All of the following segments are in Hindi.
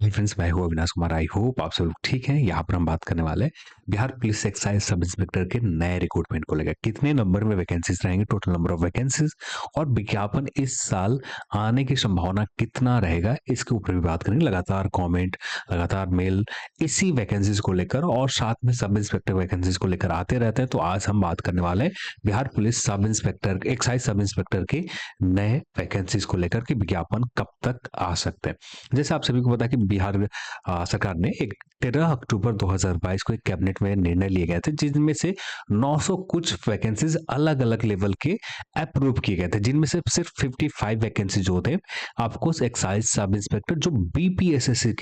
फ्रेंड्स, मैं हूँ अविनाश कुमार। आई होप आप सब लोग ठीक हैं। यहाँ पर हम बात करने वाले हैं Bihar police excise sub inspector के नए रिक्रूटमेंट को लेकर। कितने नंबर में वैकेंसीज रहेंगे, टोटल नंबर ऑफ वैकेंसीज, और विज्ञापन इस साल आने की संभावना कितना रहेगा, इसके ऊपर भी बात करेंगे। लगातार कमेंट, लगातार मेल इसी वैकेंसीज को लेकर और साथ में सब इंस्पेक्टर वैकेंसीज को लेकर आते रहते हैं। तो आज हम बात करने वाले हैं Bihar police sub inspector, excise sub inspector के नए वैकेंसीज को लेकर कि विज्ञापन कब तक आ सकते हैं। जैसे आप सभी को पता है कि बिहार सरकार ने एक 13 अक्टूबर 2022 को एक कैबिनेट में निर्णय लिए गए थे, जिनमें से 900 कुछ वैकेंसीज अलग अलग लेवल के अप्रूव किए गए थे, जिनमें से सिर्फ 55 वैकेंसी जो थे आपको एक्साइज सब इंस्पेक्टर जो बीपीएसएससी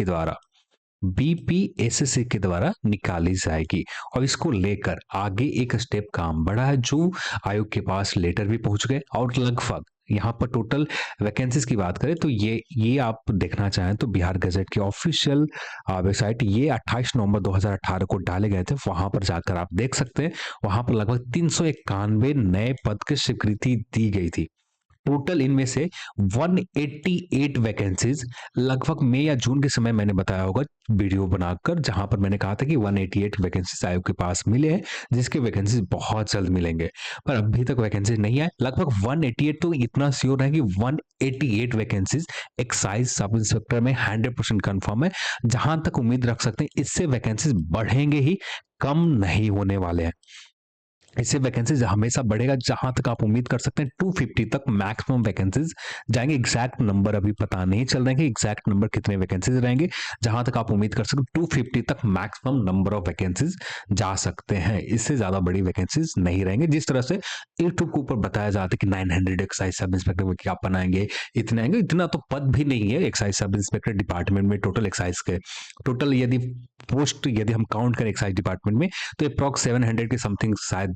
के द्वारा निकाली जाएगी। और इसको लेकर आगे एक स्टेप काम बढ़ा है, जो आयोग के पास लेटर भी पहुंच गए और लगभग यहाँ पर टोटल वैकेंसीज की बात करें तो ये आप देखना चाहें तो बिहार गजट की ऑफिशियल वेबसाइट, ये 28 नवंबर 2018 को डाले गए थे। वहां पर जाकर आप देख सकते हैं, वहां पर लगभग 391 नए पद की स्वीकृति दी गई थी। टोटल इनमें से 188 वैकेंसीज लगभग मई या जून के समय मैंने बताया होगा वीडियो बनाकर, जहां पर मैंने कहा था कि 188 वैकेंसीज आयोग के पास मिले हैं, जिसके वैकेंसीज बहुत जल्द मिलेंगे। पर अभी तक वैकेंसी नहीं आए। लगभग 188 तो इतना श्योर है कि 188 वैकेंसीज एक्साइज सब इंस्पेक्टर में 100% कंफर्म है। जहां तक उम्मीद रख सकते हैं, इससे वैकेंसीज बढ़ेंगे ही, कम नहीं होने वाले हैं। इससे वैकेंसीज हमेशा बढ़ेगा। जहां तक आप उम्मीद कर सकते हैं 250 तक मैक्सिमम वैकेंसीज जाएंगे। एग्जैक्ट नंबर अभी पता नहीं चल रहे हैं कि एग्जैक्ट नंबर कितने वैकेंसीज रहेंगे। जहां तक आप उम्मीद कर सकते हैं 250 तक मैक्सिमम नंबर ऑफ वैकेंसीज जा सकते हैं। इससे ज्यादा बड़ी वैकेंसीज नहीं रहेंगे। जिस तरह से यूट्यूब के ऊपर बताया जाता है कि 900 एक्साइज सब इंस्पेक्टर विज्ञापन आएंगे, इतने आएंगे, इतना तो पद भी नहीं है एक्साइज सब इंस्पेक्टर डिपार्टमेंट में। टोटल एक्साइज के टोटल यदि पोस्ट यदि हम काउंट करें एक्साइज डिपार्टमेंट में, तो अप्रॉक्स 700 के समथिंग शायद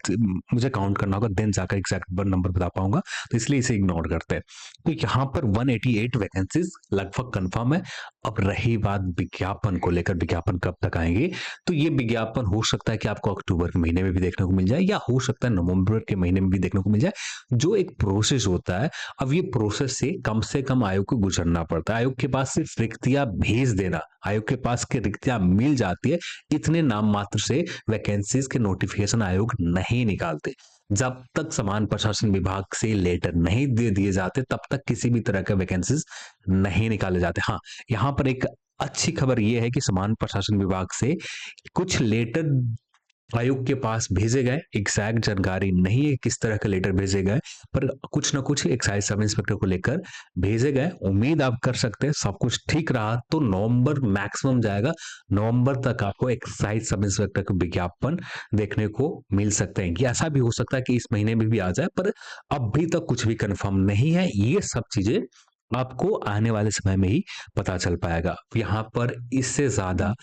मुझे काउंट करना होगा, देन जाकर एग्जैक्ट नंबर बता पाऊंगा, तो इसलिए इसे इग्नोर करते हैं। तो यहाँ पर 188 वैकेंसीज लगभग कंफर्म है। अब रही बात विज्ञापन को लेकर, विज्ञापन कब तक आएंगे, तो ये विज्ञापन हो सकता है कि आपको अक्टूबर के महीने में भी देखने को मिल जाए, या हो सकता है नवंबर के महीने में भी देखने को मिल जाए। जो एक प्रोसेस होता है, अब ये प्रोसेस से कम आयोग को गुजरना पड़ता है। आयोग के पास सिर्फ रिक्तियां भेज देना, आयोग के पास के रिक्तियां मिल जाती है, इतने नाम मात्र से वैकेंसीज के नोटिफिकेशन आयोग नहीं निकालते। जब तक समान प्रशासन विभाग से लेटर नहीं दे दिए जाते, तब तक किसी भी तरह के वैकेंसीज नहीं निकाले जाते। हाँ, यहाँ पर एक अच्छी खबर यह है कि समान प्रशासन विभाग से कुछ लेटर आयोग के पास भेजे गए। एग्जैक्ट जानकारी नहीं है किस तरह के लेटर भेजे गए, पर कुछ ना कुछ एक्साइज सब इंस्पेक्टर को लेकर भेजे गए। उम्मीद आप कर सकते हैं सब कुछ ठीक रहा तो नवंबर मैक्सिमम जाएगा, नवंबर तक आपको एक्साइज सब इंस्पेक्टर का विज्ञापन देखने को मिल सकते हैं। ऐसा भी हो सकता है कि इस महीने में भी आ जाए, पर अभी तक कुछ भी कंफर्म नहीं है। ये सब चीजें आपको आने वाले समय में ही पता चल पाएगा। यहाँ पर इससे ज्यादा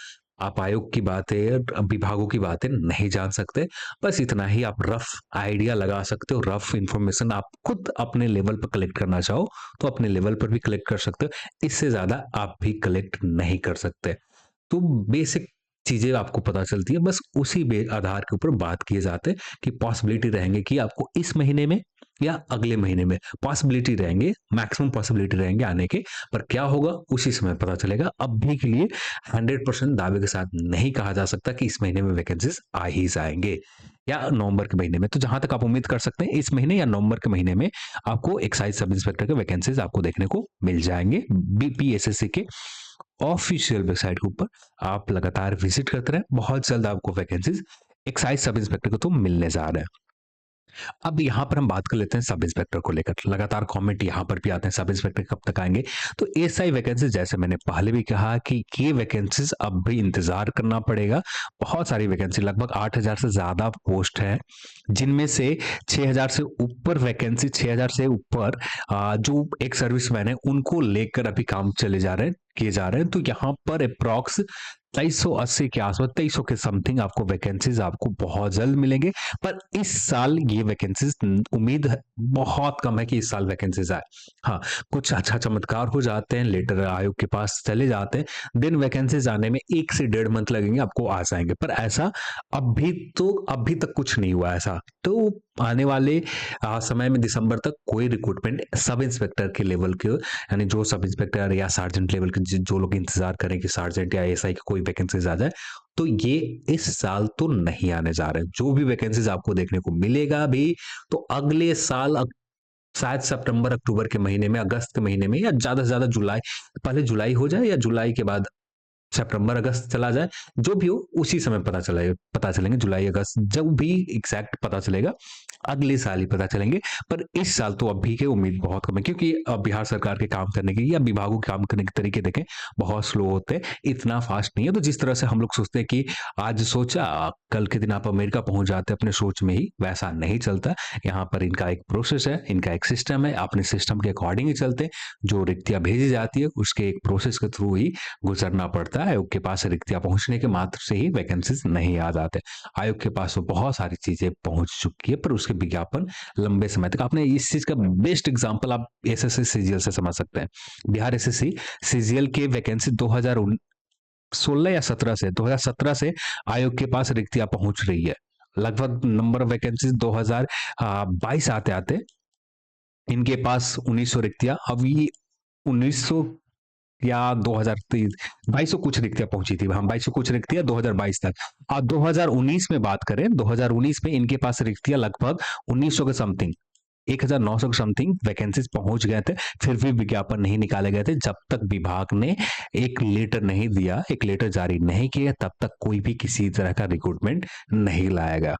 आप आयोग की बातें, विभागों की बातें नहीं जान सकते। बस इतना ही आप रफ आइडिया लगा सकते हो। रफ इंफॉर्मेशन आप खुद अपने लेवल पर कलेक्ट करना चाहो तो अपने लेवल पर भी कलेक्ट कर सकते हो। इससे ज्यादा आप भी कलेक्ट नहीं कर सकते। तो बेसिक चीजें आपको पता चलती है, बस उसी आधार के ऊपर बात किए जाते हैं कि पॉसिबिलिटी रहेंगे कि आपको इस महीने में या अगले महीने में पॉसिबिलिटी रहेंगे, मैक्सिमम पॉसिबिलिटी रहेंगे आने के। पर क्या होगा उसी समय पता चलेगा। अब भी के लिए 100% दावे के साथ नहीं कहा जा सकता कि इस महीने में वैकेंसीज आ ही जाएंगे या नवंबर के महीने में। तो जहां तक आप उम्मीद कर सकते हैं इस महीने या नवंबर के महीने में आपको एक्साइज सब इंस्पेक्टर के वैकेंसीज आपको देखने को मिल जाएंगे। बीपीएसएससी के ऑफिशियल वेबसाइट के ऊपर आप लगातार विजिट करते रहे, बहुत जल्द आपको वैकेंसीज एक्साइज सब इंस्पेक्टर को तो मिलने जा रहे हैं। अब यहाँ पर हम बात कर लेते हैं सब इंस्पेक्टर को लेकर। लगातार कमेंट यहाँ पर भी आते हैं सब इंस्पेक्टर कब तक आएंगे। तो एसआई वैकेंसीज, जैसे मैंने पहले भी कहा कि ये वैकेंसीज अब भी इंतजार करना पड़ेगा। बहुत सारी वैकेंसी, लगभग 8,000 से ज्यादा पोस्ट है, जिनमें से 6,000 से ऊपर वैकेंसी, 6,000 से ऊपर जो एक सर्विसमैन है उनको लेकर अभी काम चले जा रहे हैं, किए जा रहे हैं। तो यहाँ पर अप्रॉक्स 2380 के आसपास, 2300 के समथिंग आपको वैकेंसीज आपको बहुत जल्द मिलेंगे। पर इस साल ये वैकेंसीज उम्मीद है बहुत कम है कि इस साल वैकेंसीज आए। हाँ, कुछ अच्छा चमत्कार हो जाते हैं, लेटर आयोग के पास चले जाते हैं, दिन वैकेंसीज आने में 1 से 1.5 मंथ लगेंगे, आपको आ जाएंगे। पर ऐसा अभी तक कुछ नहीं हुआ ऐसा। तो आने वाले समय में दिसंबर तक कोई रिक्रूटमेंट सब इंस्पेक्टर के लेवल के, यानी जो सब इंस्पेक्टर या सार्जेंट लेवल के जो लोग इंतजार करें कि सार्जेंट या एएसआई की कोई वैकेंसीज आ जाए, तो ये इस साल तो नहीं आने जा रहे। जो भी वैकेंसीज आपको देखने को मिलेगा भी, तो अगले साल शायद सितंबर अक्टूबर के महीने में, अगस्त के महीने में, या ज्यादा से ज्यादा जुलाई, पहले जुलाई हो जाए या जुलाई के बाद सितंबर अगस्त चला जाए, जो भी हो उसी समय पता चलेंगे, जुलाई अगस्त जब भी एग्जैक्ट पता चलेगा, अगले साल ही पता चलेंगे। पर इस साल तो अभी के उम्मीद बहुत कम है, क्योंकि बिहार सरकार के काम करने की या विभागों के काम करने के तरीके देखें, बहुत स्लो होते हैं, इतना फास्ट नहीं है। तो जिस तरह से हम लोग सोचते हैं कि आज सोचा कल के दिन आप अमेरिका पहुंच जाते हैं अपने सोच में ही, वैसा नहीं चलता। यहाँ पर इनका एक प्रोसेस है, इनका एक सिस्टम है, अपने सिस्टम के अकॉर्डिंग ही चलते हैं। जो रिक्तियां भेजी जाती है उसके एक प्रोसेस के थ्रू ही गुजरना पड़ता है। आयोग के पास रिक्तियां पहुंचने के मात्र से ही वैकेंसीज नहीं आ जाते। आयोग के पास तो बहुत सारी चीजें पहुंच चुकी है, पर उसके विज्ञापन लंबे समय तक, आपने इस चीज का बेस्ट एग्जांपल आप एसएससी सीजीएल से समझ सकते हैं। बिहार एसएससी सीजीएल के वैकेंसी 2016 या 17 से 2017 से आयोग के पास रिक्तियां पहुंच रही है। लगभग नंबर ऑफ वैकेंसीज 2022 आते आते इनके पास 1900 रिक्तियां, अब ये 1900 या 2023 2200 कुछ रिक्तियां पहुंची थी, हम 2200 कुछ रिक्तियां 2022 तक। अब 2019 में बात करें, 2019 में इनके पास रिक्तियां लगभग 1900 के समथिंग, 1900 के समथिंग वैकेंसीज पहुंच गए थे। फिर भी विज्ञापन नहीं निकाले गए थे, जब तक विभाग ने एक लेटर नहीं दिया, एक लेटर जारी नहीं किया, तब तक कोई भी किसी तरह का रिक्रूटमेंट नहीं लाएगा।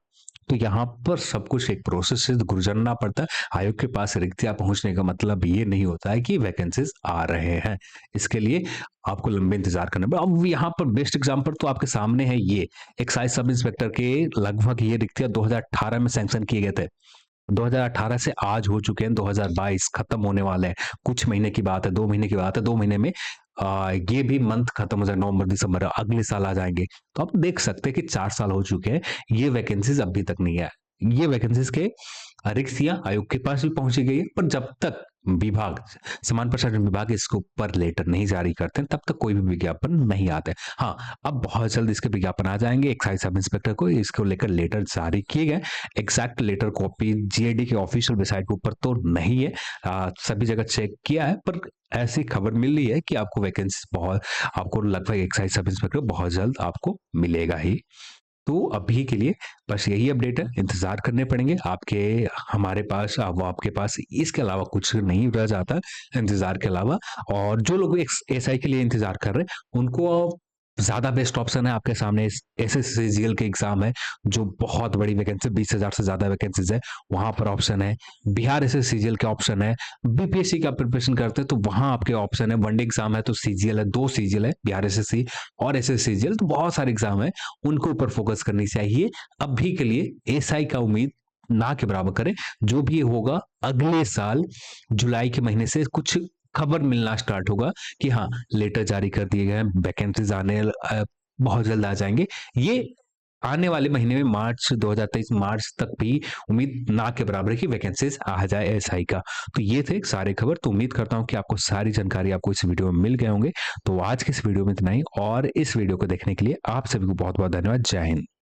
तो यहाँ पर सब कुछ एक प्रोसेस से गुजरना पड़ता है। आयोग के पास रिक्तियां पहुंचने का मतलब ये नहीं होता है कि वैकेंसीज आ रहे हैं, इसके लिए आपको लंबे इंतजार करना पड़ेगा। अब यहाँ पर बेस्ट एग्जांपल तो आपके सामने है, ये एक्साइज सब इंस्पेक्टर के लगभग ये रिक्तियां 2018 में सैंक्शन किए गए थे। 2018 से आज हो चुके हैं 2022, खत्म होने वाले हैं, कुछ महीने की बात है, 2 महीने की बात है, 2 महीने में ये भी मंथ खत्म हो जाए, नवंबर दिसंबर, अगले साल आ जाएंगे। तो आप देख सकते हैं कि 4 साल हो चुके हैं, ये वैकेंसीज अभी तक नहीं है। ये वैकेंसीज के रिक्तियां आयोग के पास भी पहुंची गई है, पर जब तक विभाग, समान प्रशासन विभाग इसके ऊपर लेटर नहीं जारी करते, तब तक कोई भी विज्ञापन नहीं आते। हाँ, अब बहुत जल्द इसके विज्ञापन आ जाएंगे। एक्साइज सब इंस्पेक्टर को इसको लेकर लेटर जारी किए गए। एग्जैक्ट लेटर कॉपी जीएडी के ऑफिशियल वेबसाइट के ऊपर तो नहीं है, सभी जगह चेक किया है, पर ऐसी खबर मिल रही है कि आपको वैकेंसी बहुत, आपको लगभग एक्साइज सब इंस्पेक्टर बहुत जल्द आपको मिलेगा ही। तो अभी के लिए बस यही अपडेट है, इंतजार करने पड़ेंगे आपके, हमारे पास, वो आपके पास, इसके अलावा कुछ नहीं रह जाता इंतजार के अलावा। और जो लोग एसआई के लिए इंतजार कर रहे हैं, उनको ज्यादा बेस्ट ऑप्शन है आपके सामने, एसएससीजीएल के एग्जाम है, जो बहुत बड़ी वैकेंसी, 20,000 से ज्यादा वैकेंसीज है, वहां पर ऑप्शन है। बिहार एसएससीजीएल का ऑप्शन है। बीपीएससी का प्रिपरेशन करते हैं तो वहां आपके ऑप्शन है। वनडे एग्जाम है तो सीजीएल है, 2 सीजीएल है, बिहार एसएससी और एसएससीजीएल, तो बहुत सारे एग्जाम है, उनको ऊपर फोकस करनी चाहिए। अभी के लिए एसआई का उम्मीद ना के बराबर करें। जो भी होगा अगले साल जुलाई के महीने से कुछ खबर मिलना स्टार्ट होगा कि हाँ, लेटर जारी कर दिए गए हैं, वैकेंसीज बहुत जल्द आ जाएंगे। ये आने वाले महीने में मार्च 2023 मार्च तक भी उम्मीद ना के बराबर की वैकेंसीज आ जाए एसआई का। तो ये थे सारे खबर। तो उम्मीद करता हूं कि आपको सारी जानकारी आपको इस वीडियो में मिल गए होंगे। तो आज के इस वीडियो में इतना ही, और इस वीडियो को देखने के लिए आप सभी को बहुत बहुत धन्यवाद। जय हिंद।